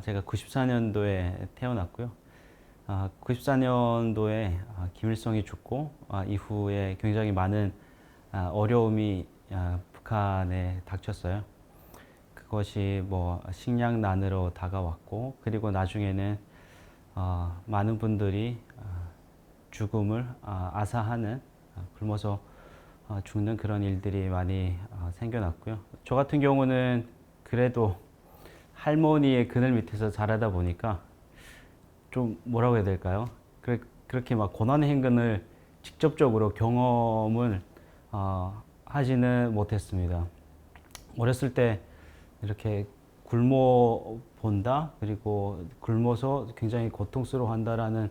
제가 94년도에 태어났고요. 94년도에 김일성이 죽고 이후에 굉장히 많은 어려움이 북한에 닥쳤어요. 그것이 뭐 식량난으로 다가왔고, 그리고 나중에는 많은 분들이 죽음을 아사하는, 굶어서 죽는 그런 일들이 많이 생겨났고요. 저 같은 경우는 그래도 할머니의 그늘 밑에서 자라다 보니까 좀 뭐라고 해야 될까요? 그렇게 막 고난의 행군을 직접적으로 경험을 하지는 못했습니다. 어렸을 때 이렇게 굶어 본다, 그리고 굶어서 굉장히 고통스러워한다라는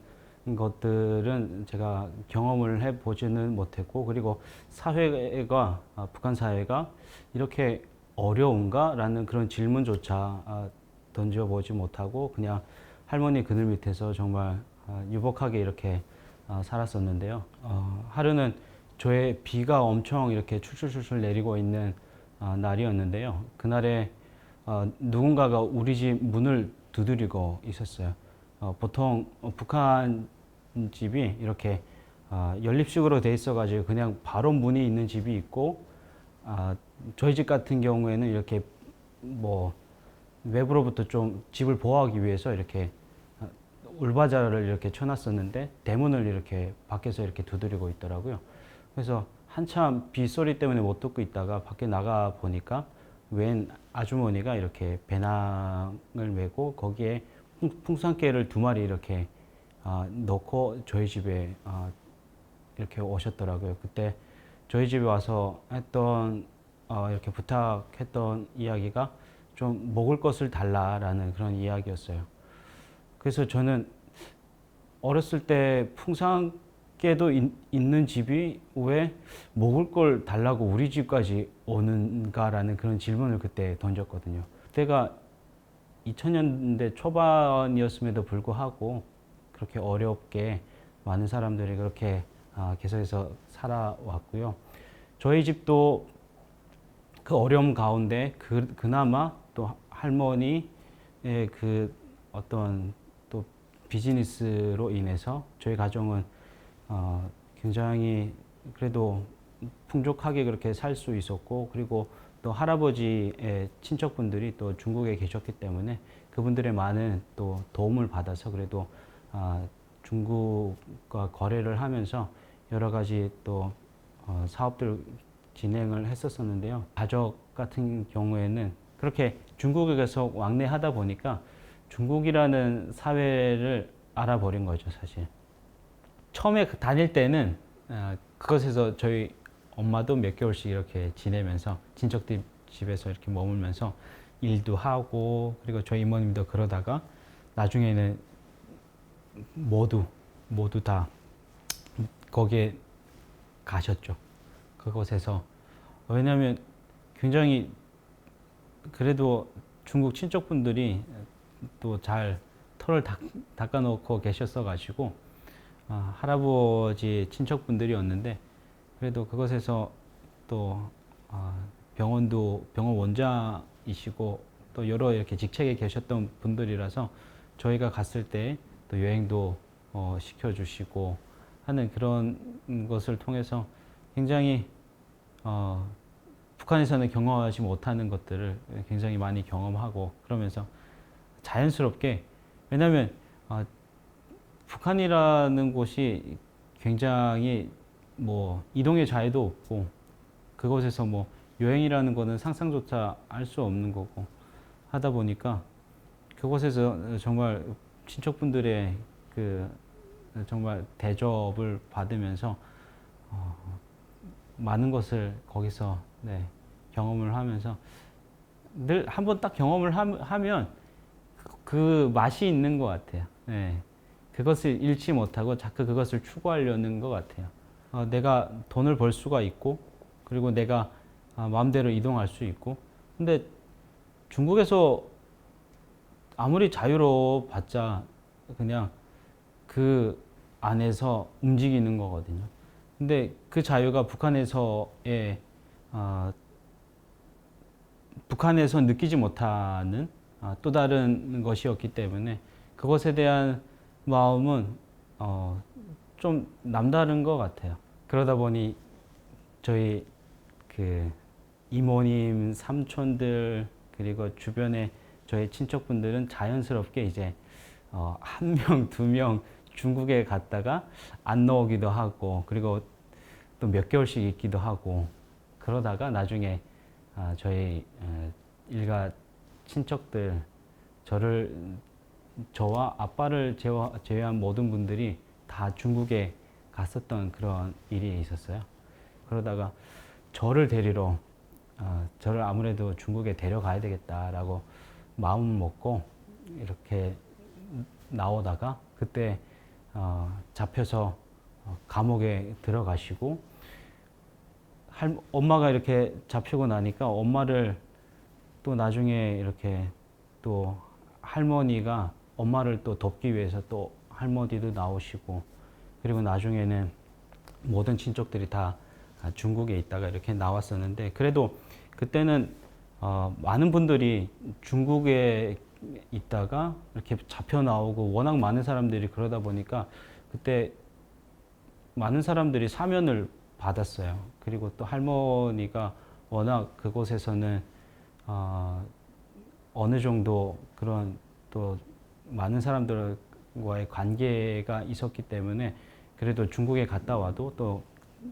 것들은 제가 경험을 해보지는 못했고, 그리고 사회가, 북한 사회가 이렇게 어려운가라는 그런 질문조차 던져보지 못하고 그냥 할머니 그늘 밑에서 정말 유복하게 이렇게 살았었는데요. 하루는 저의 비가 엄청 이렇게 출출출출 내리고 있는 날이었는데요. 그날에 누군가가 우리 집 문을 두드리고 있었어요. 보통 북한 집이 이렇게 연립식으로 돼 있어가지고 그냥 바로 문이 있는 집이 있고, 저희 집 같은 경우에는 이렇게 뭐 외부로부터 좀 집을 보호하기 위해서 이렇게 울바자를 이렇게 쳐놨었는데 대문을 이렇게 밖에서 이렇게 두드리고 있더라고요. 그래서 한참 빗소리 때문에 못 듣고 있다가 밖에 나가 보니까 웬 아주머니가 이렇게 배낭을 메고 거기에 풍선깨를 2마리 이렇게 넣고 저희 집에 이렇게 오셨더라고요. 그때 저희 집에 와서 했던 이렇게 부탁했던 이야기가 좀 먹을 것을 달라라는 그런 이야기였어요. 그래서 저는 어렸을 때 풍산깨도 있는 집이 왜 먹을 걸 달라고 우리 집까지 오는가라는 그런 질문을 그때 던졌거든요. 그때가 2000년대 초반이었음에도 불구하고 그렇게 어렵게 많은 사람들이 그렇게 계속해서 살아왔고요. 저희 집도 그 어려움 가운데 그나마 또 할머니의 그 어떤 또 비즈니스로 인해서 저희 가정은 굉장히 그래도 풍족하게 그렇게 살 수 있었고, 그리고 또 할아버지의 친척분들이 또 중국에 계셨기 때문에 그분들의 많은 또 도움을 받아서 그래도 중국과 거래를 하면서 여러 가지 또 사업들 진행을 했었었는데요. 가족 같은 경우에는 그렇게 중국에 계속 왕래하다 보니까 중국이라는 사회를 알아버린 거죠, 사실. 처음에 다닐 때는 그것에서 저희 엄마도 몇 개월씩 이렇게 지내면서 친척들 집에서 이렇게 머물면서 일도 하고, 그리고 저희 이모님도 그러다가 나중에는 모두 다 거기에 가셨죠. 그곳에서. 왜냐하면 굉장히 그래도 중국 친척분들이 또 잘 털을 닦아놓고 계셨어 가지고 할아버지 친척분들이었는데, 그래도 그곳에서 또 병원 원장이시고 또 여러 이렇게 직책에 계셨던 분들이라서 저희가 갔을 때 또 여행도 시켜주시고 하는 그런 것을 통해서 굉장히 북한에서는 경험하지 못하는 것들을 굉장히 많이 경험하고, 그러면서 자연스럽게, 왜냐하면 북한이라는 곳이 굉장히 뭐 이동의 자유도 없고, 그곳에서 뭐 여행이라는 거는 상상조차 할 수 없는 거고 하다 보니까 그곳에서 정말 친척분들의 그 정말 대접을 받으면서 많은 것을 거기서 경험을 하면서 늘 한번 딱 경험을 하면 그 맛이 있는 것 같아요. 네. 그것을 잃지 못하고 자꾸 그것을 추구하려는 것 같아요. 내가 돈을 벌 수가 있고, 그리고 내가 마음대로 이동할 수 있고, 근데 중국에서 아무리 자유로워 봤자 그냥 그 안에서 움직이는 거거든요. 근데 그 자유가 북한에서 느끼지 못하는 또 다른 것이었기 때문에 그것에 대한 마음은 좀 남다른 것 같아요. 그러다 보니 저희 그 이모님, 삼촌들 그리고 주변에 저희 친척분들은 자연스럽게 이제 한 명, 두 명 중국에 갔다가 안 나오기도 하고 그리고 또 몇 개월씩 있기도 하고 그러다가 나중에 저희 일가 친척들 저와 아빠를 제외한 모든 분들이 다 중국에 갔었던 그런 일이 있었어요. 그러다가 저를 데리러 저를 아무래도 중국에 데려가야 되겠다라고 마음을 먹고 이렇게 나오다가 그때 잡혀서 감옥에 들어가시고 엄마가 이렇게 잡히고 나니까 엄마를 또 나중에 이렇게 또 할머니가 엄마를 또 돕기 위해서 또 할머니도 나오시고 그리고 나중에는 모든 친척들이 다 중국에 있다가 이렇게 나왔었는데 그래도 그때는 많은 분들이 중국에 있다가 이렇게 잡혀 나오고 워낙 많은 사람들이 그러다 보니까 그때 많은 사람들이 사면을 받았어요. 그리고 또 할머니가 워낙 그곳에서는 어느 정도 그런 또 많은 사람들과의 관계가 있었기 때문에 그래도 중국에 갔다 와도 또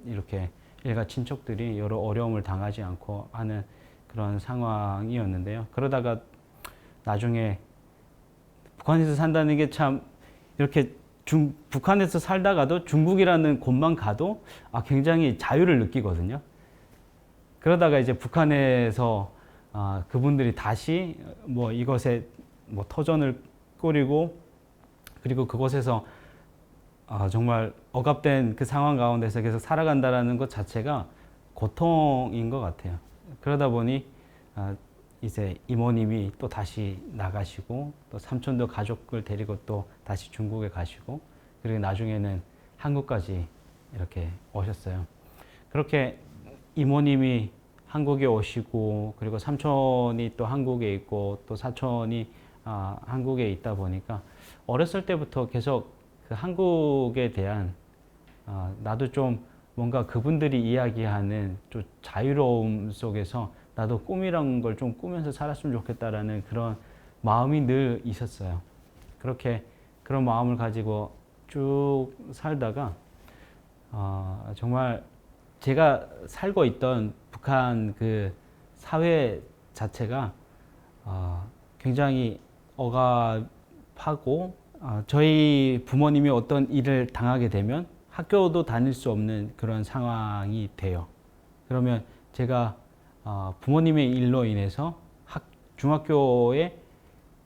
이렇게 일가 친척들이 여러 어려움을 당하지 않고 하는 그런 상황이었는데요. 그러다가 나중에 북한에서 산다는 게 참 이렇게 북한에서 살다가도 중국이라는 곳만 가도 굉장히 자유를 느끼거든요. 그러다가 이제 북한에서 그분들이 다시 뭐 이것에 뭐 터전을 꾸리고 그리고 그곳에서 정말 억압된 그 상황 가운데서 계속 살아간다라는 것 자체가 고통인 것 같아요. 그러다 보니 이제 이모님이 또 다시 나가시고 또 삼촌도 가족을 데리고 또 다시 중국에 가시고 그리고 나중에는 한국까지 이렇게 오셨어요. 그렇게 이모님이 한국에 오시고 그리고 삼촌이 또 한국에 있고 또 사촌이 한국에 있다 보니까 어렸을 때부터 계속 그 한국에 대한 나도 좀 뭔가 그분들이 이야기하는 좀 자유로움 속에서 나도 꿈이란 걸 좀 꾸면서 살았으면 좋겠다라는 그런 마음이 늘 있었어요. 그렇게 그런 마음을 가지고 쭉 살다가 정말 제가 살고 있던 북한 그 사회 자체가 굉장히 억압하고 저희 부모님이 어떤 일을 당하게 되면 학교도 다닐 수 없는 그런 상황이 돼요. 그러면 제가 부모님의 일로 인해서 중학교에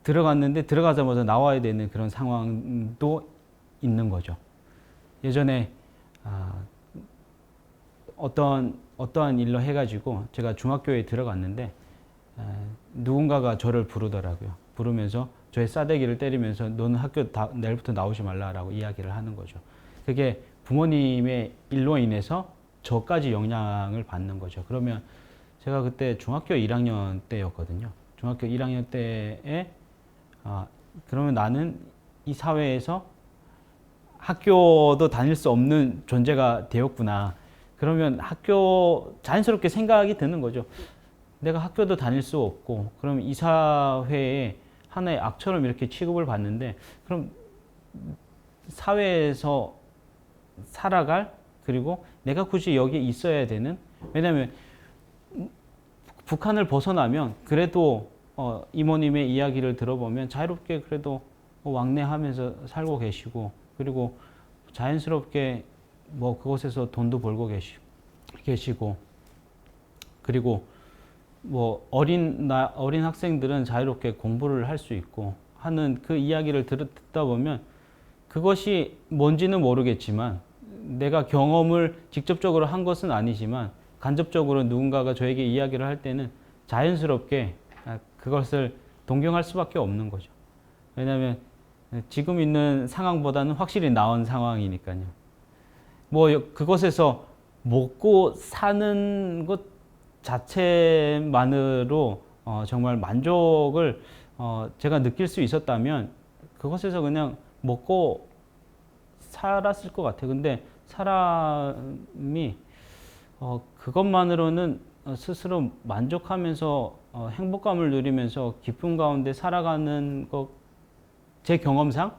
들어갔는데 들어가자마자 나와야 되는 그런 상황도 있는 거죠. 예전에 어떠한 일로 해가지고 제가 중학교에 들어갔는데 누군가가 저를 부르더라고요. 부르면서 저의 싸대기를 때리면서 너는 학교 내일부터 나오지 말라라고 이야기를 하는 거죠. 그게 부모님의 일로 인해서 저까지 영향을 받는 거죠. 그러면 제가 그때 중학교 1학년 때였거든요. 중학교 1학년 때에 그러면 나는 이 사회에서 학교도 다닐 수 없는 존재가 되었구나. 그러면 자연스럽게 생각이 드는 거죠. 내가 학교도 다닐 수 없고, 그럼 이 사회에 하나의 악처럼 이렇게 취급을 받는데, 그럼 사회에서 살아갈, 그리고 내가 굳이 여기에 있어야 되는, 왜냐면 북한을 벗어나면 그래도 이모님의 이야기를 들어보면 자유롭게 그래도 왕래하면서 살고 계시고, 그리고 자연스럽게 뭐 그곳에서 돈도 벌고 계시고, 그리고 뭐 어린 학생들은 자유롭게 공부를 할 수 있고 하는 그 이야기를 듣다 보면 그것이 뭔지는 모르겠지만 내가 경험을 직접적으로 한 것은 아니지만 간접적으로 누군가가 저에게 이야기를 할 때는 자연스럽게 그것을 동경할 수밖에 없는 거죠. 왜냐하면 지금 있는 상황보다는 확실히 나은 상황이니까요. 뭐 그것에서 먹고 사는 것 자체만으로 정말 만족을 제가 느낄 수 있었다면 그곳에서 그냥 먹고 살았을 것 같아요. 근데 사람이 그것만으로는 스스로 만족하면서 행복감을 누리면서 기쁨 가운데 살아가는 것, 제 경험상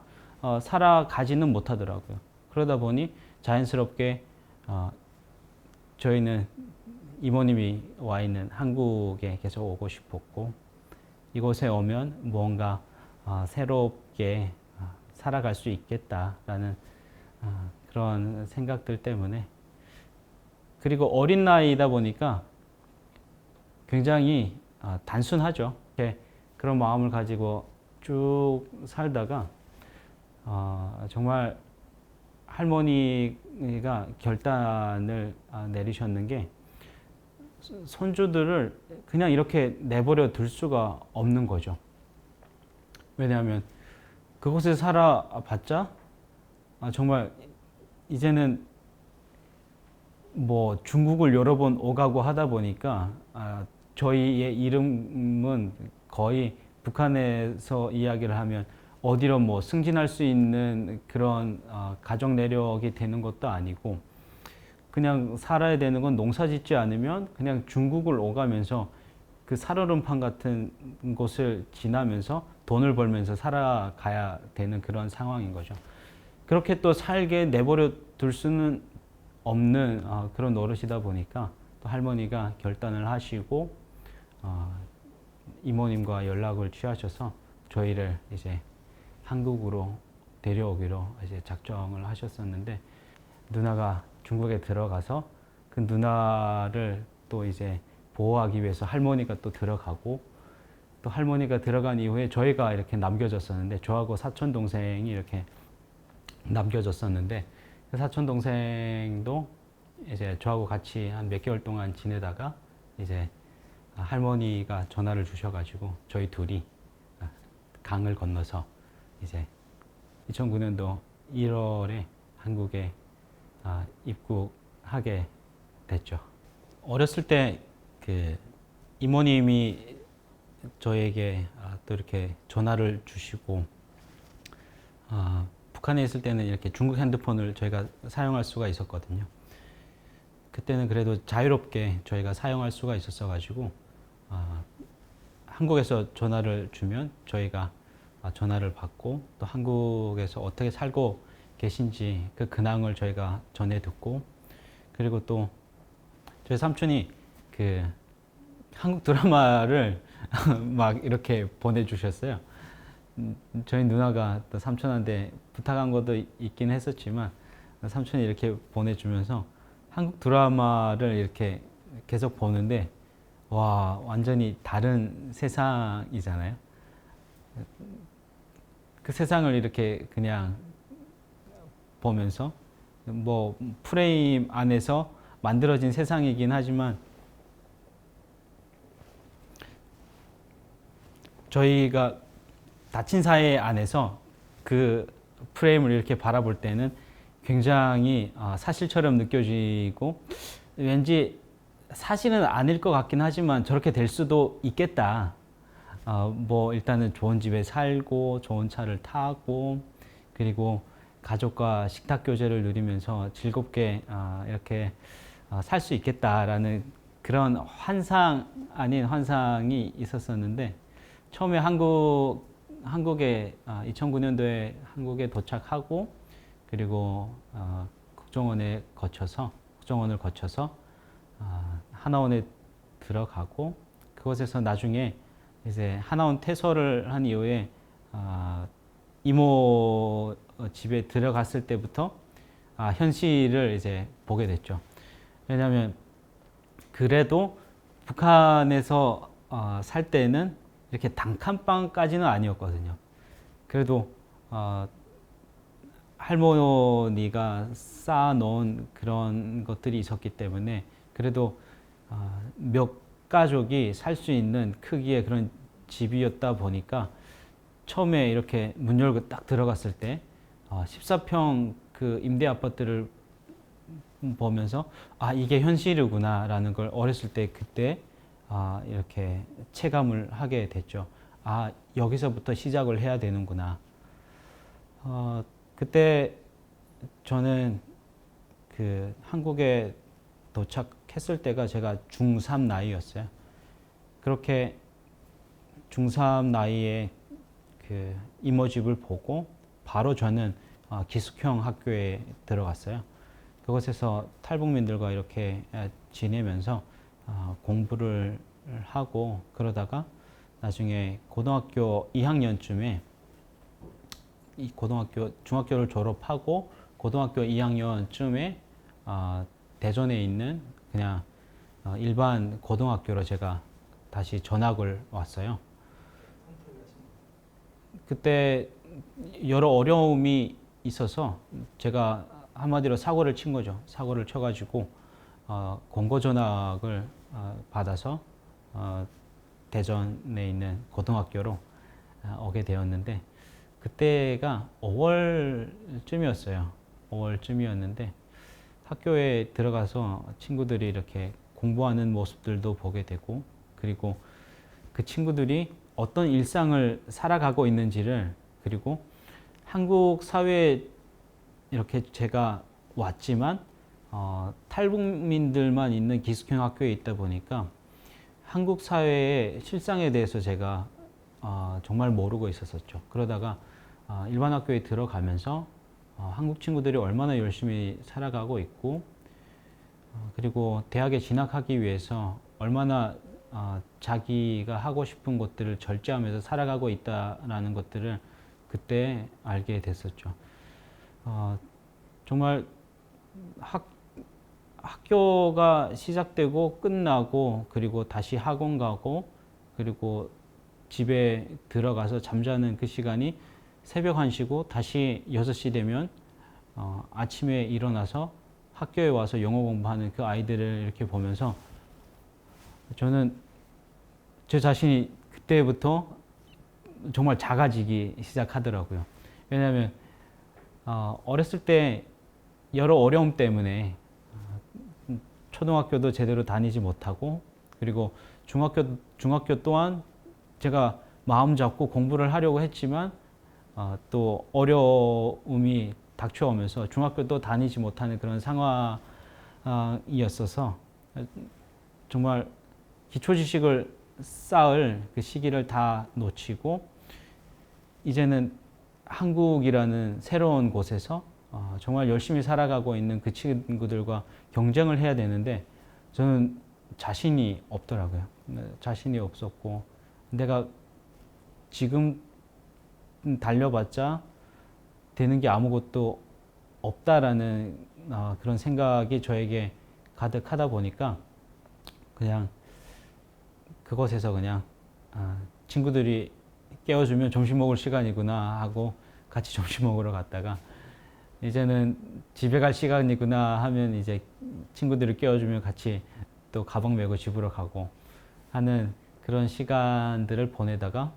살아가지는 못하더라고요. 그러다 보니 자연스럽게 저희는 이모님이 와 있는 한국에 계속 오고 싶었고, 이곳에 오면 뭔가 새롭게 살아갈 수 있겠다라는 그런 생각들 때문에, 그리고 어린 나이다 보니까 굉장히 단순하죠. 그런 마음을 가지고 쭉 살다가 정말 할머니가 결단을 내리셨는 게 손주들을 그냥 이렇게 내버려 둘 수가 없는 거죠. 왜냐하면 그곳에 살아봤자 정말 이제는 뭐 중국을 여러 번 오가고 하다 보니까 저희의 이름은 거의 북한에서 이야기를 하면 어디로 뭐 승진할 수 있는 그런 가정 내력이 되는 것도 아니고, 그냥 살아야 되는 건 농사 짓지 않으면 그냥 중국을 오가면서 그 살얼음판 같은 곳을 지나면서 돈을 벌면서 살아가야 되는 그런 상황인 거죠. 그렇게 또 살게 내버려 둘 수는 없는 그런 노릇이다 보니까 또 할머니가 결단을 하시고 이모님과 연락을 취하셔서 저희를 이제 한국으로 데려오기로 이제 작정을 하셨었는데, 누나가 중국에 들어가서 그 누나를 또 이제 보호하기 위해서 할머니가 또 들어가고, 또 할머니가 들어간 이후에 저희가 이렇게 남겨졌었는데, 저하고 사촌 동생이 이렇게 남겨졌었는데, 그 사촌 동생도 이제 저하고 같이 한 몇 개월 동안 지내다가 이제 할머니가 전화를 주셔가지고 저희 둘이 강을 건너서 이제 2009년도 1월에 한국에 입국하게 됐죠. 어렸을 때 그 이모님이 저에게 또 이렇게 전화를 주시고, 북한에 있을 때는 이렇게 중국 핸드폰을 저희가 사용할 수가 있었거든요. 그때는 그래도 자유롭게 저희가 사용할 수가 있었어 가지고 한국에서 전화를 주면 저희가 전화를 받고, 또 한국에서 어떻게 살고 계신지 그 근황을 저희가 전해 듣고, 그리고 또 저희 삼촌이 그 한국 드라마를 막 이렇게 보내주셨어요. 저희 누나가 또 삼촌한테 부탁한 것도 있긴 했었지만 삼촌이 이렇게 보내주면서 한국 드라마를 이렇게 계속 보는데, 와, 완전히 다른 세상이잖아요. 그 세상을 이렇게 그냥 보면서 뭐 프레임 안에서 만들어진 세상이긴 하지만 저희가 닫힌 사회 안에서 그 프레임을 이렇게 바라볼 때는 굉장히 사실처럼 느껴지고, 왠지 사실은 아닐 것 같긴 하지만 저렇게 될 수도 있겠다. 뭐 일단은 좋은 집에 살고 좋은 차를 타고, 그리고 가족과 식탁 교제를 누리면서 즐겁게 이렇게 살 수 있겠다라는 그런 환상 아닌 환상이 있었었는데, 처음에 한국에 2009년도에 한국에 도착하고, 그리고 국정원을 거쳐서 하나원에 들어가고, 그곳에서 나중에 이제 하나원 퇴소를 한 이후에 이모 집에 들어갔을 때부터 현실을 이제 보게 됐죠. 왜냐하면 그래도 북한에서 살 때는 이렇게 단칸방까지는 아니었거든요. 그래도 할머니가 쌓아놓은 그런 것들이 있었기 때문에 그래도 몇 가족이 살 수 있는 크기의 그런 집이었다 보니까, 처음에 이렇게 문 열고 딱 들어갔을 때 14평 그 임대 아파트를 보면서 이게 현실이구나라는 걸 어렸을 때 그때 이렇게 체감을 하게 됐죠. 아, 여기서부터 시작을 해야 되는구나. 그때 저는 그 한국에 도착했을 때가 제가 중3 나이였어요. 그렇게 중3 나이에 그 이모집을 보고 바로 저는 기숙형 학교에 들어갔어요. 그곳에서 탈북민들과 이렇게 지내면서 공부를 하고 그러다가 나중에 고등학교 2학년쯤에 중학교를 졸업하고 고등학교 2학년쯤에 대전에 있는 그냥 일반 고등학교로 제가 다시 전학을 왔어요. 그때 여러 어려움이 있어서 제가 한마디로 사고를 친 거죠. 사고를 쳐가지고 권고 전학을 받아서 대전에 있는 고등학교로 오게 되었는데 그때가 5월쯤이었어요. 5월쯤이었는데 학교에 들어가서 친구들이 이렇게 공부하는 모습들도 보게 되고 그리고 그 친구들이 어떤 일상을 살아가고 있는지를 그리고 한국 사회에 이렇게 제가 왔지만 탈북민들만 있는 기숙형 학교에 있다 보니까 한국 사회의 실상에 대해서 제가 정말 모르고 있었었죠. 그러다가 일반 학교에 들어가면서 한국 친구들이 얼마나 열심히 살아가고 있고 그리고 대학에 진학하기 위해서 얼마나 자기가 하고 싶은 것들을 절제하면서 살아가고 있다라는 것들을 그때 알게 됐었죠. 정말 학교가 시작되고 끝나고 그리고 다시 학원 가고 그리고 집에 들어가서 잠자는 그 시간이 새벽 1시고 다시 6시 되면 아침에 일어나서 학교에 와서 영어 공부하는 그 아이들을 이렇게 보면서 저는 제 자신이 그때부터 정말 작아지기 시작하더라고요. 왜냐하면 어렸을 때 여러 어려움 때문에 초등학교도 제대로 다니지 못하고 그리고 중학교 또한 제가 마음 잡고 공부를 하려고 했지만 또 어려움이 닥쳐오면서 중학교도 다니지 못하는 그런 상황이었어서 정말 기초 지식을 쌓을 그 시기를 다 놓치고 이제는 한국이라는 새로운 곳에서 정말 열심히 살아가고 있는 그 친구들과 경쟁을 해야 되는데 저는 자신이 없더라고요. 자신이 없었고 내가 지금 달려봤자 되는 게 아무것도 없다라는 그런 생각이 저에게 가득하다 보니까 그냥 그곳에서 그냥 친구들이 깨워주면 점심 먹을 시간이구나 하고 같이 점심 먹으러 갔다가 이제는 집에 갈 시간이구나 하면 이제 친구들을 깨워주면 같이 또 가방 메고 집으로 가고 하는 그런 시간들을 보내다가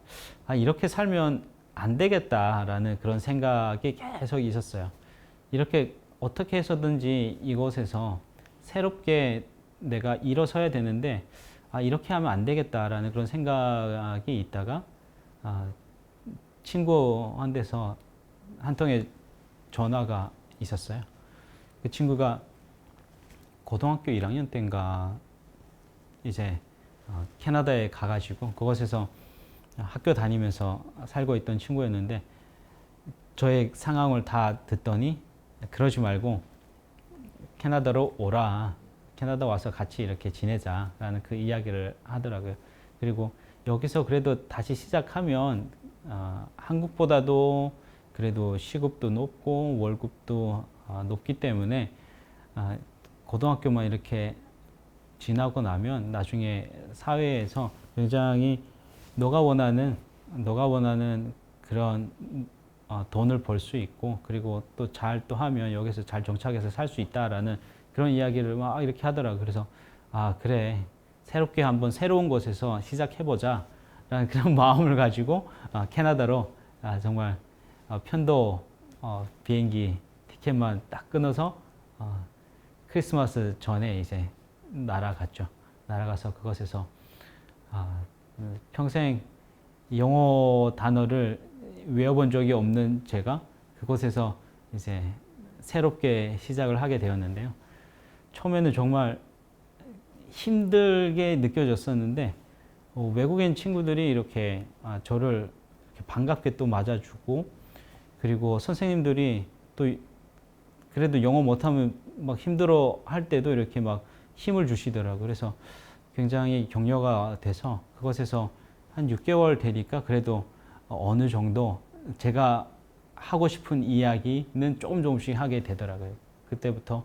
이렇게 살면 안 되겠다라는 그런 생각이 계속 있었어요. 이렇게 어떻게 해서든지 이곳에서 새롭게 내가 일어서야 되는데 이렇게 하면 안 되겠다라는 그런 생각이 있다가 친구한테서 한 통의 전화가 있었어요. 그 친구가 고등학교 1학년 때인가 이제 캐나다에 가가지고 그곳에서 학교 다니면서 살고 있던 친구였는데 저의 상황을 다 듣더니 그러지 말고 캐나다로 오라. 캐나다 와서 같이 이렇게 지내자라는 그 이야기를 하더라고요. 그리고 여기서 그래도 다시 시작하면 한국보다도 그래도 시급도 높고 월급도 높기 때문에 고등학교만 이렇게 지나고 나면 나중에 사회에서 굉장히 너가 원하는 그런 돈을 벌 수 있고 그리고 또 잘 또 하면 여기서 잘 정착해서 살 수 있다라는 그런 이야기를 막 이렇게 하더라고요. 그래서 그래 새롭게 한번 새로운 곳에서 시작해보자 라는 그런 마음을 가지고 캐나다로 정말 편도 비행기 티켓만 딱 끊어서 크리스마스 전에 이제 날아갔죠. 날아가서 그곳에서 평생 영어 단어를 외워본 적이 없는 제가 그곳에서 이제 새롭게 시작을 하게 되었는데요. 처음에는 정말 힘들게 느껴졌었는데 외국인 친구들이 이렇게 저를 이렇게 반갑게 또 맞아주고, 그리고 선생님들이 또 그래도 영어 못하면 막 힘들어 할 때도 이렇게 막 힘을 주시더라고요. 그래서 굉장히 격려가 돼서 그것에서 한 6개월 되니까 그래도 어느 정도 제가 하고 싶은 이야기는 조금씩 하게 되더라고요. 그때부터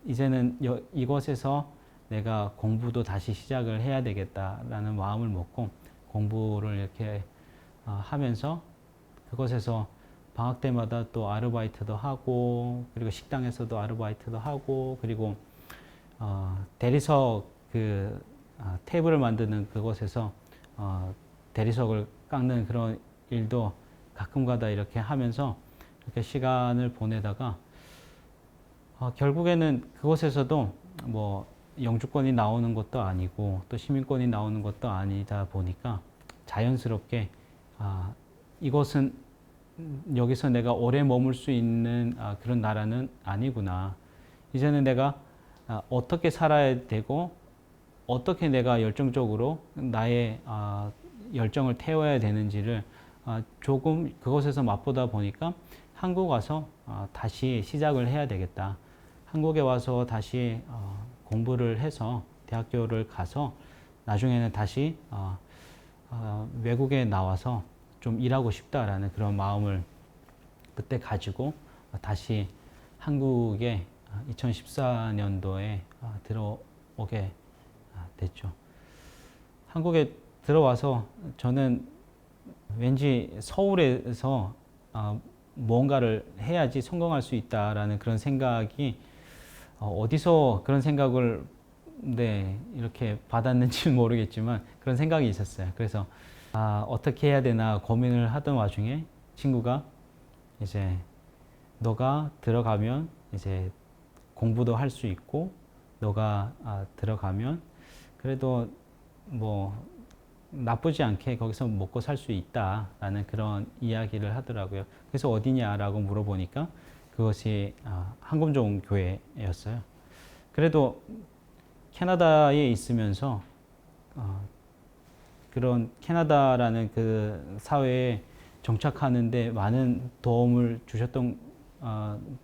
이제는 이곳에서 내가 공부도 다시 시작을 해야 되겠다라는 마음을 먹고 공부를 이렇게 하면서 그곳에서 방학 때마다 또 아르바이트도 하고, 그리고 식당에서도 아르바이트도 하고, 그리고 대리석 테이블을 만드는 그곳에서 대리석을 깎는 그런 일도 가끔가다 이렇게 하면서 이렇게 시간을 보내다가 결국에는 그곳에서도 뭐 영주권이 나오는 것도 아니고 또 시민권이 나오는 것도 아니다 보니까 자연스럽게 이곳은 여기서 내가 오래 머물 수 있는 그런 나라는 아니구나. 이제는 내가 어떻게 살아야 되고 어떻게 내가 열정적으로 나의 열정을 태워야 되는지를 조금 그곳에서 맛보다 보니까 한국 와서 다시 시작을 해야 되겠다. 한국에 와서 다시 공부를 해서 대학교를 가서 나중에는 다시 외국에 나와서 좀 일하고 싶다라는 그런 마음을 그때 가지고 다시 한국에 2014년도에 들어오게 됐죠. 한국에 들어와서 저는 왠지 서울에서 뭔가를 해야지 성공할 수 있다라는 그런 생각이 어디서 그런 생각을 이렇게 받았는지는 모르겠지만 그런 생각이 있었어요. 그래서 어떻게 해야 되나 고민을 하던 와중에 친구가 이제 너가 들어가면 이제 공부도 할 수 있고 너가 들어가면 그래도 뭐 나쁘지 않게 거기서 먹고 살 수 있다라는 그런 이야기를 하더라고요. 그래서 어디냐라고 물어보니까 그것이 한금종 교회였어요. 그래도 캐나다에 있으면서 그런 캐나다라는 그 사회에 정착하는데 많은 도움을 주셨던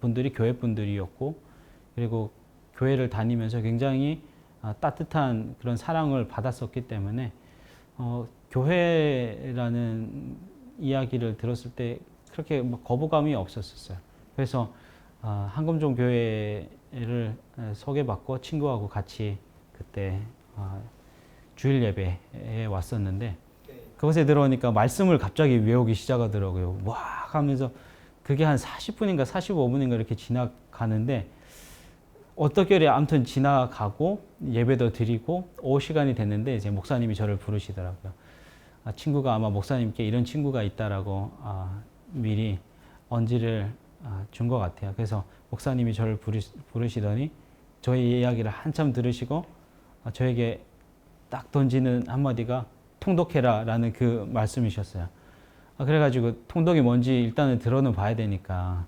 분들이 교회 분들이었고, 그리고 교회를 다니면서 굉장히 따뜻한 그런 사랑을 받았었기 때문에 교회라는 이야기를 들었을 때 그렇게 막 거부감이 없었어요. 그래서 한금종 교회를 소개받고 친구하고 같이 그때 주일 예배에 왔었는데 그곳에 들어오니까 말씀을 갑자기 외우기 시작하더라고요. 와 하면서 그게 한 40분인가 45분인가 이렇게 지나가는데 어떻게 아무튼 지나가고 예배도 드리고 오후 시간이 됐는데 이제 목사님이 저를 부르시더라고요. 친구가 아마 목사님께 이런 친구가 있다라고 미리 언지를 준 것 같아요. 그래서 목사님이 저를 부르시더니 저의 이야기를 한참 들으시고 저에게 딱 던지는 한마디가 통독해라 라는 그 말씀이셨어요. 그래가지고 통독이 뭔지 일단은 들어는 봐야 되니까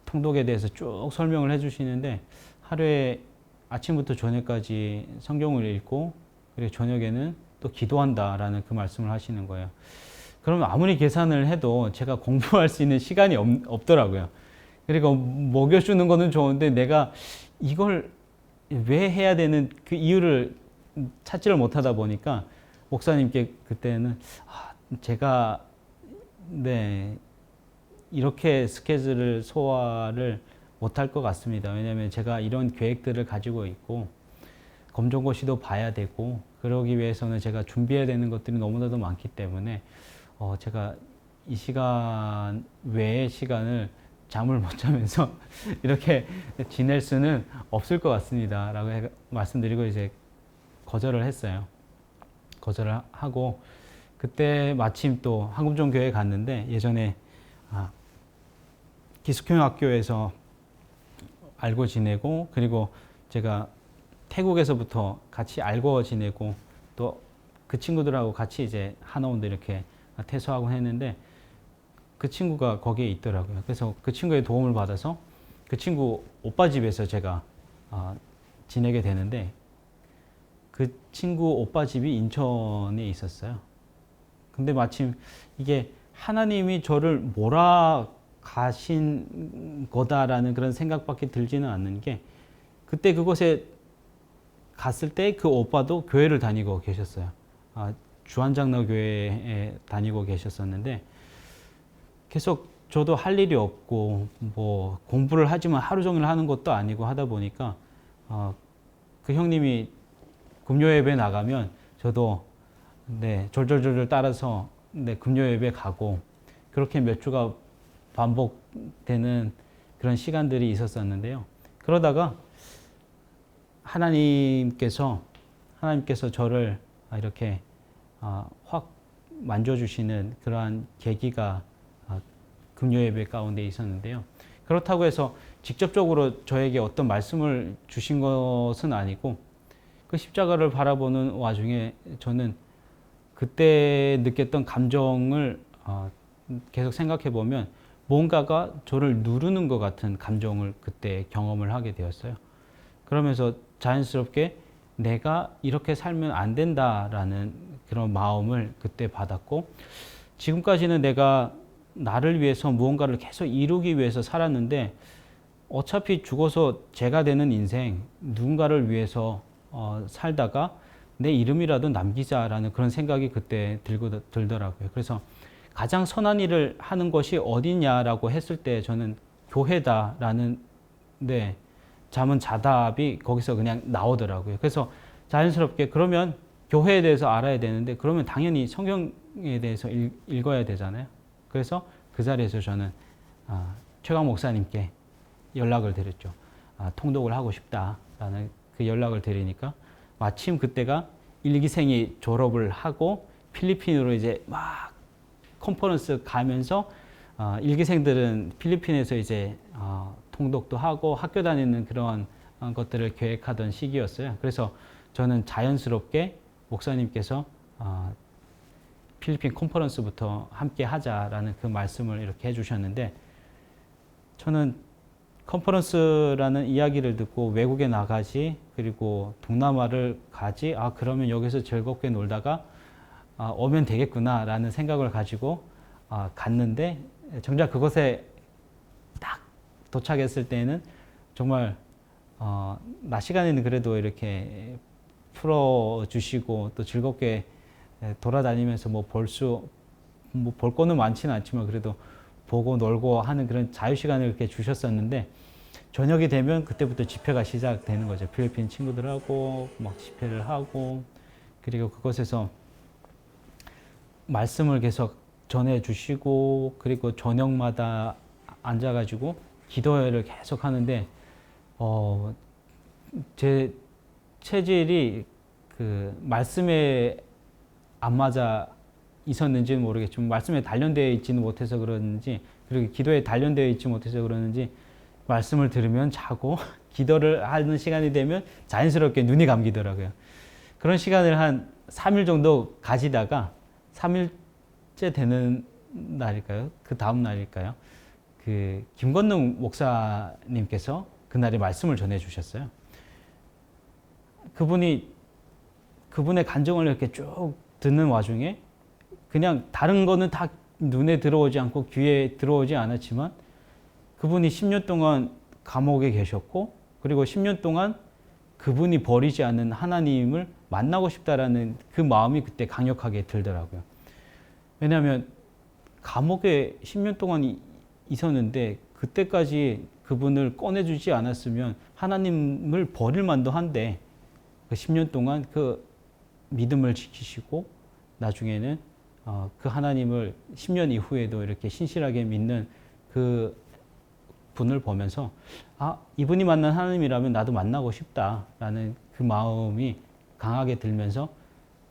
통독에 대해서 쭉 설명을 해주시는데 하루에 아침부터 저녁까지 성경을 읽고 그리고 저녁에는 또 기도한다라는 그 말씀을 하시는 거예요. 그러면 아무리 계산을 해도 제가 공부할 수 있는 시간이 없더라고요. 그리고 먹여주는 거는 좋은데 내가 이걸 왜 해야 되는 그 이유를 찾지를 못하다 보니까 목사님께 그때는 제가 이렇게 스케줄을 소화를 못할 것 같습니다. 왜냐하면 제가 이런 계획들을 가지고 있고 검정고시도 봐야 되고 그러기 위해서는 제가 준비해야 되는 것들이 너무나도 많기 때문에 제가 이 시간 외의 시간을 잠을 못 자면서 이렇게 지낼 수는 없을 것 같습니다. 라고 말씀드리고 이제 거절을 했어요. 거절을 하고 그때 마침 또 한금종 교회에 갔는데 예전에 기숙형학교에서 알고 지내고 그리고 제가 태국에서부터 같이 알고 지내고 또 그 친구들하고 같이 이제 하나원도 이렇게 퇴소하고 했는데 그 친구가 거기에 있더라고요. 그래서 그 친구의 도움을 받아서 그 친구 오빠 집에서 제가 지내게 되는데 그 친구 오빠 집이 인천에 있었어요. 근데 마침 이게 하나님이 저를 몰아가신 거다라는 그런 생각밖에 들지는 않는 게 그때 그곳에 갔을 때 그 오빠도 교회를 다니고 계셨어요. 주한장로교회에 다니고 계셨었는데 계속 저도 할 일이 없고 뭐 공부를 하지만 하루 종일 하는 것도 아니고 하다 보니까 그 형님이 금요 예배 나가면 저도 네, 졸졸졸 따라서 네, 금요 예배 가고 그렇게 몇 주가 반복되는 그런 시간들이 있었었는데요. 그러다가 하나님께서 저를 이렇게 확 만져주시는 그러한 계기가 금요 예배 가운데 있었는데요. 그렇다고 해서 직접적으로 저에게 어떤 말씀을 주신 것은 아니고 그 십자가를 바라보는 와중에 저는 그때 느꼈던 감정을 계속 생각해 보면 뭔가가 저를 누르는 것 같은 감정을 그때 경험을 하게 되었어요. 그러면서 자연스럽게 내가 이렇게 살면 안 된다라는 그런 마음을 그때 받았고 지금까지는 내가 나를 위해서 무언가를 계속 이루기 위해서 살았는데 어차피 죽어서 죄가 되는 인생 누군가를 위해서 살다가 내 이름이라도 남기자라는 그런 생각이 그때 들더라고요. 그래서 가장 선한 일을 하는 것이 어디냐라고 했을 때 저는 교회다라는 네, 자문자답이 거기서 그냥 나오더라고요. 그래서 자연스럽게 그러면 교회에 대해서 알아야 되는데 그러면 당연히 성경에 대해서 읽어야 되잖아요. 그래서 그 자리에서 저는 최강 목사님께 연락을 드렸죠. 통독을 하고 싶다라는 그 연락을 드리니까 마침 그때가 일기생이 졸업을 하고 필리핀으로 이제 막 컨퍼런스 가면서 일기생들은 필리핀에서 이제 통독도 하고 학교 다니는 그런 것들을 계획하던 시기였어요. 그래서 저는 자연스럽게 목사님께서 필리핀 컨퍼런스부터 함께 하자라는 그 말씀을 이렇게 해주셨는데 저는 컨퍼런스라는 이야기를 듣고 외국에 나가지 그리고 동남아를 가지 그러면 여기서 즐겁게 놀다가 오면 되겠구나라는 생각을 가지고 갔는데 정작 그곳에 딱 도착했을 때는 정말 낮 시간에는 그래도 이렇게 풀어주시고 또 즐겁게 돌아다니면서 뭐 볼 거는 많지는 않지만 그래도 보고 놀고 하는 그런 자유 시간을 이렇게 주셨었는데 저녁이 되면 그때부터 집회가 시작되는 거죠. 필리핀 친구들하고 막 집회를 하고 그리고 그곳에서 말씀을 계속 전해주시고 그리고 저녁마다 앉아가지고 기도회를 계속 하는데 제 체질이 그 말씀에 안 맞아 있었는지는 모르겠지만 말씀에 단련되어 있지는 못해서 그런지 그리고 기도에 단련되어 있지 못해서 그러는지 말씀을 들으면 자고 기도를 하는 시간이 되면 자연스럽게 눈이 감기더라고요. 그런 시간을 한 3일 정도 가지다가 3일째 되는 날일까요? 그 다음 날일까요? 그 김건능 목사님께서 그날에 말씀을 전해 주셨어요. 그분의 간증을 이렇게 쭉 듣는 와중에 그냥 다른 거는 다 눈에 들어오지 않고 귀에 들어오지 않았지만 그분이 10년 동안 감옥에 계셨고 그리고 10년 동안 그분이 버리지 않는 하나님을 만나고 싶다라는 그 마음이 그때 강력하게 들더라고요. 왜냐하면 감옥에 10년 동안 있었는데 그때까지 그분을 꺼내주지 않았으면 하나님을 버릴 만도 한데 그 10년 동안 그 믿음을 지키시고 나중에는 그 하나님을 10년 이후에도 이렇게 신실하게 믿는 그 분을 보면서 이분이 만난 하나님이라면 나도 만나고 싶다라는 그 마음이 강하게 들면서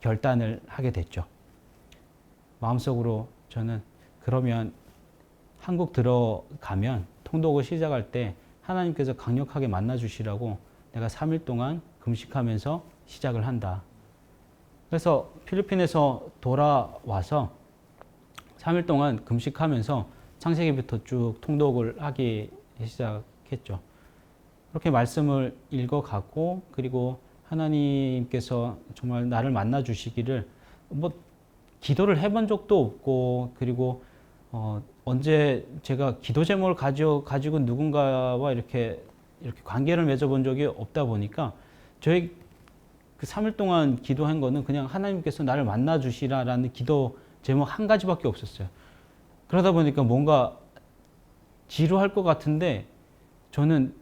결단을 하게 됐죠. 마음속으로 저는 그러면 한국 들어가면 통독을 시작할 때 하나님께서 강력하게 만나 주시라고 내가 3일 동안 금식하면서 시작을 한다. 그래서 필리핀에서 돌아와서 3일 동안 금식하면서 창세기부터 쭉 통독을 하기 시작했죠. 그렇게 말씀을 읽어가고, 그리고 하나님께서 정말 나를 만나 주시기를 뭐 기도를 해본 적도 없고, 그리고 언제 제가 기도 제목을 가지고 누군가와 이렇게 관계를 맺어본 적이 없다 보니까 저희 그 3일 동안 기도한 거는 그냥 하나님께서 나를 만나 주시라라는 기도 제목 한 가지밖에 없었어요. 그러다 보니까 뭔가 지루할 것 같은데 저는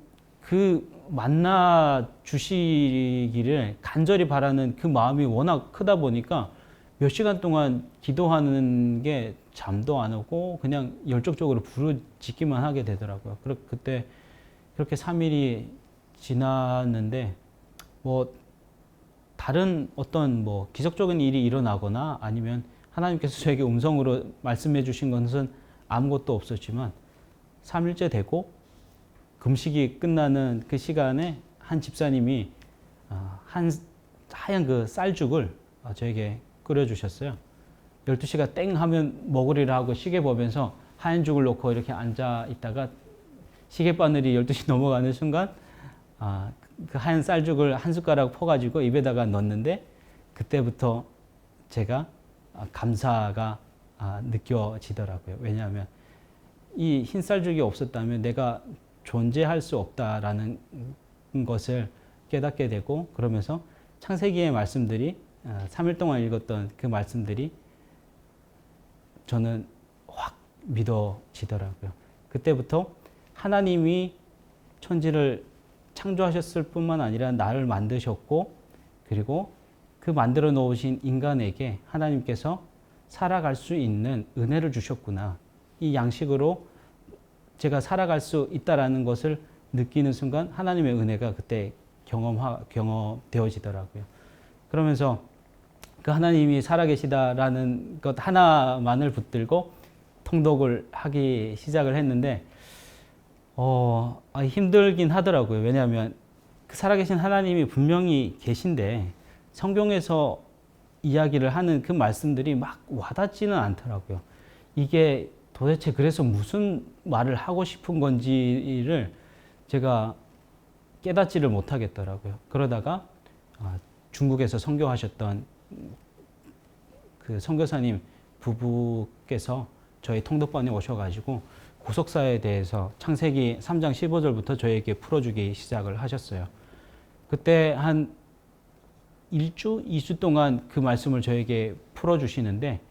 그 만나 주시기를 간절히 바라는 그 마음이 워낙 크다 보니까 몇 시간 동안 기도하는 게 잠도 안 오고 그냥 열정적으로 부르짖기만 하게 되더라고요. 그때 그렇게 3일이 지났는데 뭐 다른 어떤 뭐 기적적인 일이 일어나거나 아니면 하나님께서 저에게 음성으로 말씀해 주신 것은 아무것도 없었지만 3일째 되고 금식이 끝나는 그 시간에 한 집사님이 한 하얀 그 쌀죽을 저에게 끓여주셨어요. 12시가 땡 하면 먹으리라 하고 시계 보면서 하얀 죽을 놓고 이렇게 앉아 있다가 시계바늘이 12시 넘어가는 순간 그 하얀 쌀죽을 한 숟가락 퍼가지고 입에다가 넣었는데 그때부터 제가 감사가 느껴지더라고요. 왜냐하면 이 흰 쌀죽이 없었다면 내가 존재할 수 없다라는 것을 깨닫게 되고, 그러면서 창세기의 말씀들이 3일 동안 읽었던 그 말씀들이 저는 확 믿어지더라고요. 그때부터 하나님이 천지를 창조하셨을 뿐만 아니라 나를 만드셨고, 그리고 그 만들어 놓으신 인간에게 하나님께서 살아갈 수 있는 은혜를 주셨구나. 이 양식으로 제가 살아갈 수 있다라는 것을 느끼는 순간 하나님의 은혜가 그때 경험되어지더라고요. 그러면서 그 하나님이 살아계시다라는 것 하나만을 붙들고 통독을 하기 시작을 했는데 힘들긴 하더라고요. 왜냐하면 그 살아계신 하나님이 분명히 계신데 성경에서 이야기를 하는 그 말씀들이 막 와닿지는 않더라고요. 이게 도대체 그래서 무슨 말을 하고 싶은 건지를 제가 깨닫지를 못하겠더라고요. 그러다가 중국에서 선교하셨던 그 선교사님 부부께서 저희 통독반에 오셔가지고 구속사에 대해서 창세기 3장 15절부터 저에게 풀어주기 시작을 하셨어요. 그때 한 1주, 2주 동안 그 말씀을 저에게 풀어주시는데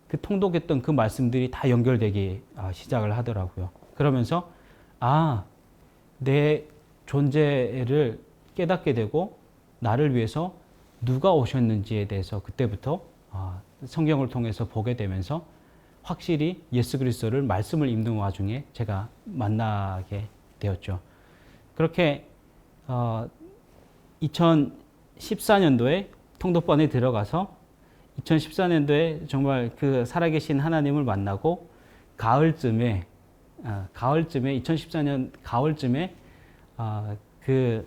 그 통독했던 그 말씀들이 다 연결되기 시작을 하더라고요. 그러면서 내 존재를 깨닫게 되고 나를 위해서 누가 오셨는지에 대해서 그때부터 성경을 통해서 보게 되면서 확실히 예수 그리스도를 말씀을 읽는 와중에 제가 만나게 되었죠. 그렇게 2014년도에 통독반에 들어가서 2014년도에 정말 그 살아계신 하나님을 만나고 가을쯤에 2014년 가을쯤에 그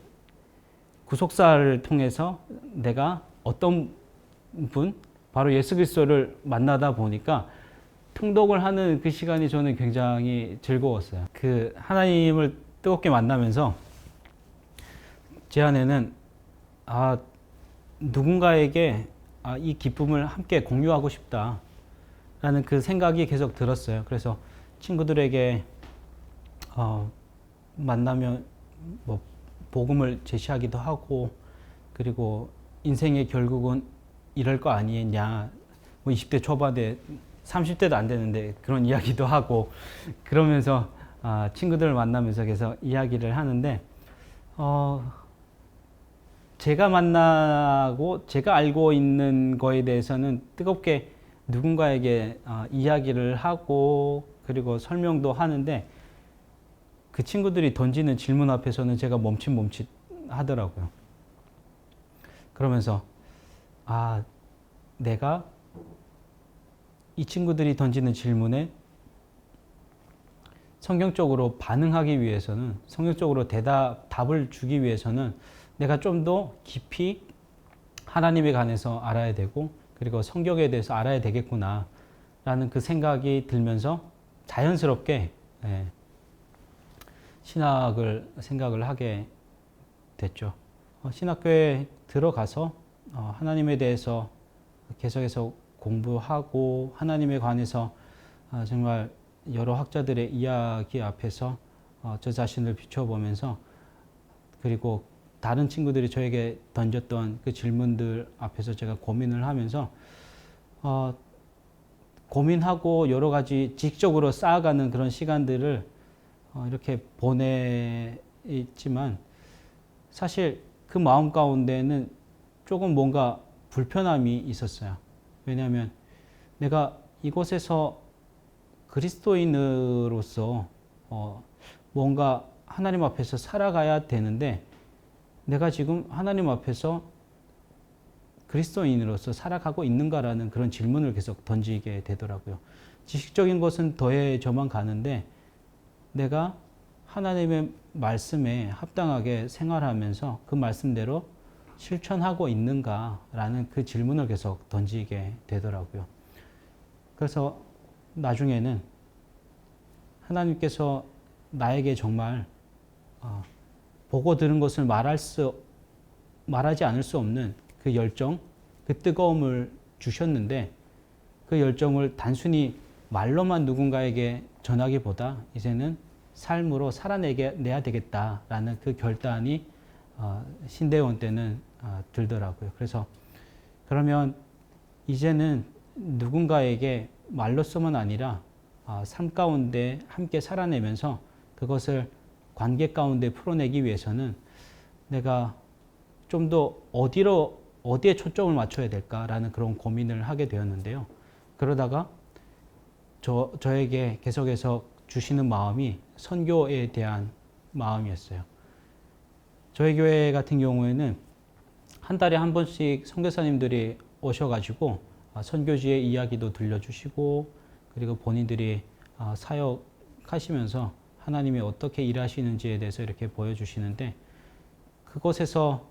구속사를 통해서 내가 어떤 분 바로 예수 그리스도를 만나다 보니까 통독을 하는 그 시간이 저는 굉장히 즐거웠어요. 그 하나님을 뜨겁게 만나면서 제 안에는 누군가에게 이 기쁨을 함께 공유하고 싶다라는 그 생각이 계속 들었어요. 그래서 친구들에게 만나면 뭐 복음을 제시하기도 하고, 그리고 인생의 결국은 이럴 거 아니냐, 뭐 20대 초반에 30대도 안 되는데 그런 이야기도 하고, 그러면서 친구들을 만나면서 계속 이야기를 하는데 제가 만나고 제가 알고 있는 거에 대해서는 뜨겁게 누군가에게 이야기를 하고 그리고 설명도 하는데 그 친구들이 던지는 질문 앞에서는 제가 멈칫 하더라고요. 그러면서 내가 이 친구들이 던지는 질문에 성경적으로 반응하기 위해서는, 성경적으로 답을 주기 위해서는 내가 좀 더 깊이 하나님에 관해서 알아야 되고 그리고 성경에 대해서 알아야 되겠구나라는 그 생각이 들면서 자연스럽게 신학을 생각을 하게 됐죠. 신학교에 들어가서 하나님에 대해서 계속해서 공부하고 하나님에 관해서 정말 여러 학자들의 이야기 앞에서 저 자신을 비춰보면서 그리고 다른 친구들이 저에게 던졌던 그 질문들 앞에서 제가 고민을 하면서 고민하고 여러 가지 지식적으로 쌓아가는 그런 시간들을 이렇게 보내있지만 사실 그 마음 가운데는 조금 뭔가 불편함이 있었어요. 왜냐하면 내가 이곳에서 그리스도인으로서 뭔가 하나님 앞에서 살아가야 되는데 내가 지금 하나님 앞에서 그리스도인으로서 살아가고 있는가라는 그런 질문을 계속 던지게 되더라고요. 지식적인 것은 더해져만 가는데 내가 하나님의 말씀에 합당하게 생활하면서 그 말씀대로 실천하고 있는가라는 그 질문을 계속 던지게 되더라고요. 그래서 나중에는 하나님께서 나에게 정말 보고 들은 것을 말하지 않을 수 없는 그 열정, 그 뜨거움을 주셨는데 그 열정을 단순히 말로만 누군가에게 전하기보다 이제는 삶으로 살아내야 되겠다라는 그 결단이 신대원 때는 들더라고요. 그래서 그러면 이제는 누군가에게 말로서만 아니라 삶 가운데 함께 살아내면서 그것을 관계 가운데 풀어내기 위해서는 내가 좀 더 어디에 초점을 맞춰야 될까라는 그런 고민을 하게 되었는데요. 그러다가 저에게 계속해서 주시는 마음이 선교에 대한 마음이었어요. 저희 교회 같은 경우에는 한 달에 한 번씩 선교사님들이 오셔가지고 선교지의 이야기도 들려주시고 그리고 본인들이 사역하시면서 하나님이 어떻게 일하시는지에 대해서 이렇게 보여주시는데 그곳에서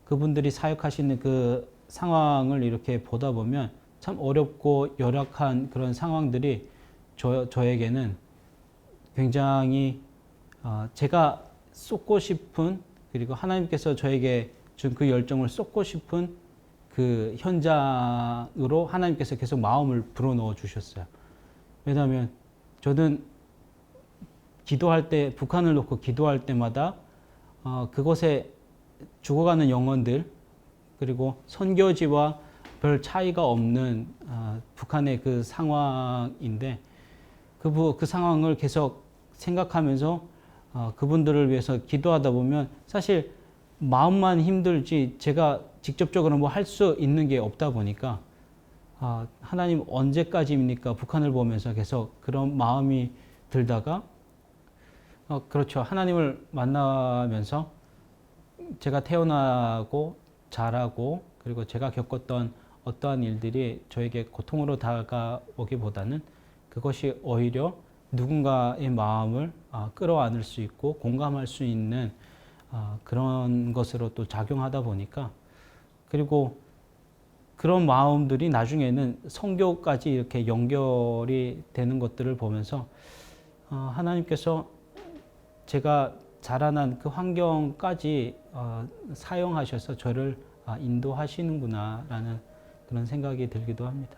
그분들이 사역하시는 그 상황을 이렇게 보다 보면 참 어렵고 열악한 그런 상황들이 저에게는 굉장히 제가 쏟고 싶은 그리고 하나님께서 저에게 준 그 열정을 쏟고 싶은 그 현장으로 하나님께서 계속 마음을 불어넣어 주셨어요. 왜냐하면 저는 기도할 때 북한을 놓고 기도할 때마다 그곳에 죽어가는 영혼들 그리고 선교지와 별 차이가 없는 북한의 그 상황인데 그 상황을 계속 생각하면서 그분들을 위해서 기도하다 보면 사실 마음만 힘들지 제가 직접적으로 뭐 할 수 있는 게 없다 보니까 하나님 언제까지입니까? 북한을 보면서 계속 그런 마음이 들다가 그렇죠. 하나님을 만나면서 제가 태어나고 자라고 그리고 제가 겪었던 어떠한 일들이 저에게 고통으로 다가오기보다는 그것이 오히려 누군가의 마음을 끌어안을 수 있고 공감할 수 있는 그런 것으로 또 작용하다 보니까 그리고 그런 마음들이 나중에는 성교까지 이렇게 연결이 되는 것들을 보면서 하나님께서 제가 자라난 그 환경까지 사용하셔서 저를 인도하시는구나라는 그런 생각이 들기도 합니다.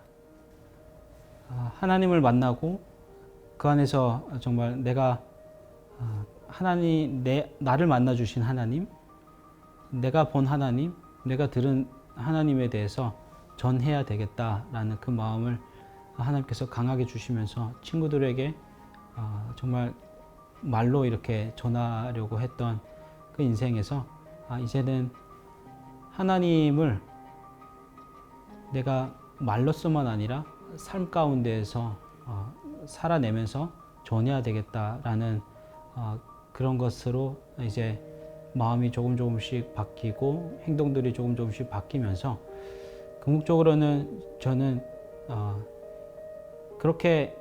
하나님을 만나고 그 안에서 정말 내가 나를 만나 주신 하나님, 내가 본 하나님, 내가 들은 하나님에 대해서 전해야 되겠다라는 그 마음을 하나님께서 강하게 주시면서 친구들에게 정말 말로 이렇게 전하려고 했던 그 인생에서 이제는 하나님을 내가 말로서만 아니라 삶 가운데에서 살아내면서 전해야 되겠다라는 그런 것으로 이제 마음이 조금씩 바뀌고 행동들이 조금씩 바뀌면서 궁극적으로는 저는 그렇게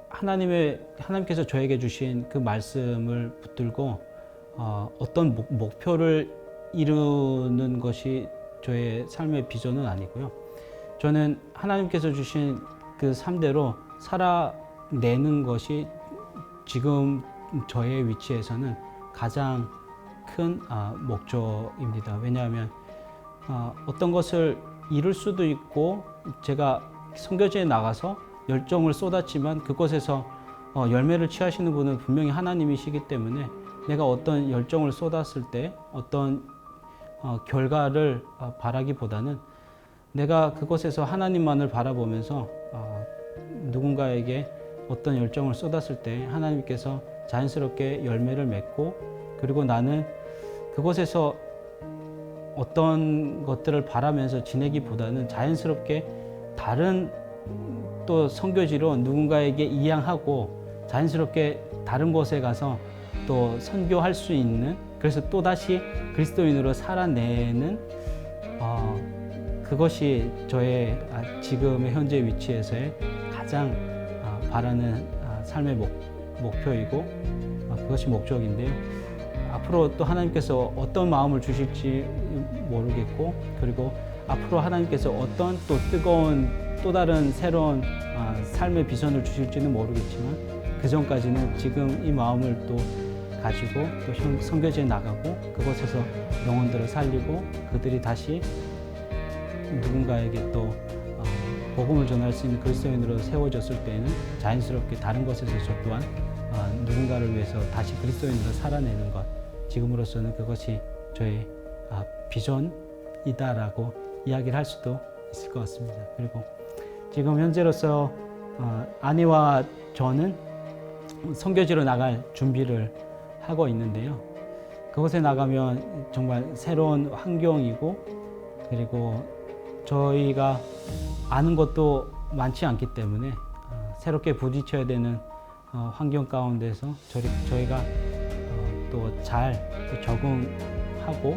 하나님께서 저에게 주신 그 말씀을 붙들고 어떤 목표를 이루는 것이 저의 삶의 비전은 아니고요. 저는 하나님께서 주신 그 삶대로 살아내는 것이 지금 저의 위치에서는 가장 큰 목적입니다. 왜냐하면 어떤 것을 이룰 수도 있고 제가 선교지에 나가서 열정을 쏟았지만 그곳에서 열매를 취하시는 분은 분명히 하나님이시기 때문에 내가 어떤 열정을 쏟았을 때 어떤 결과를 바라기보다는 내가 그곳에서 하나님만을 바라보면서 누군가에게 어떤 열정을 쏟았을 때 하나님께서 자연스럽게 열매를 맺고 그리고 나는 그곳에서 어떤 것들을 바라면서 지내기보다는 자연스럽게 다른 또 선교지로 누군가에게 이양하고 자연스럽게 다른 곳에 가서 또 선교할 수 있는 그래서 또다시 그리스도인으로 살아내는 그것이 저의 지금의 현재 위치에서의 가장 바라는 삶의 목표이고 그것이 목적인데요. 앞으로 또 하나님께서 어떤 마음을 주실지 모르겠고 그리고 앞으로 하나님께서 어떤 또 뜨거운 또 다른 새로운 삶의 비전을 주실지는 모르겠지만 그 전까지는 지금 이 마음을 또 가지고 또 선교지에 나가고 그곳에서 영혼들을 살리고 그들이 다시 누군가에게 또 복음을 전할 수 있는 그리스도인으로 세워졌을 때에는 자연스럽게 다른 곳에서 저 또한 누군가를 위해서 다시 그리스도인으로 살아내는 것 지금으로서는 그것이 저의 비전이다라고 이야기를 할 수도 있을 것 같습니다. 그리고 지금 현재로서 아내와 저는 선교지로 나갈 준비를 하고 있는데요. 그곳에 나가면 정말 새로운 환경이고 그리고 저희가 아는 것도 많지 않기 때문에 새롭게 부딪혀야 되는 환경 가운데서 저희가 또 잘 적응하고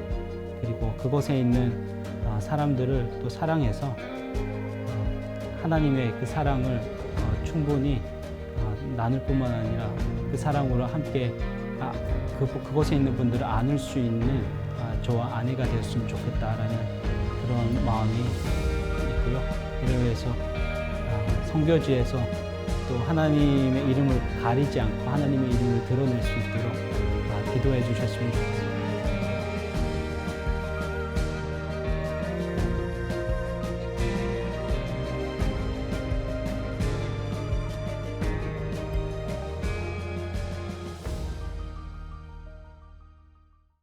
그리고 그곳에 있는 사람들을 또 사랑해서 하나님의 그 사랑을 충분히 나눌 뿐만 아니라 그 사랑으로 함께 그곳에 있는 분들을 안을 수 있는 저와 아내가 되었으면 좋겠다라는 그런 마음이 있고요. 이를 위해서 선교지에서 또 하나님의 이름을 가리지 않고 하나님의 이름을 드러낼 수 있도록 기도해 주셨으면 좋겠습니다.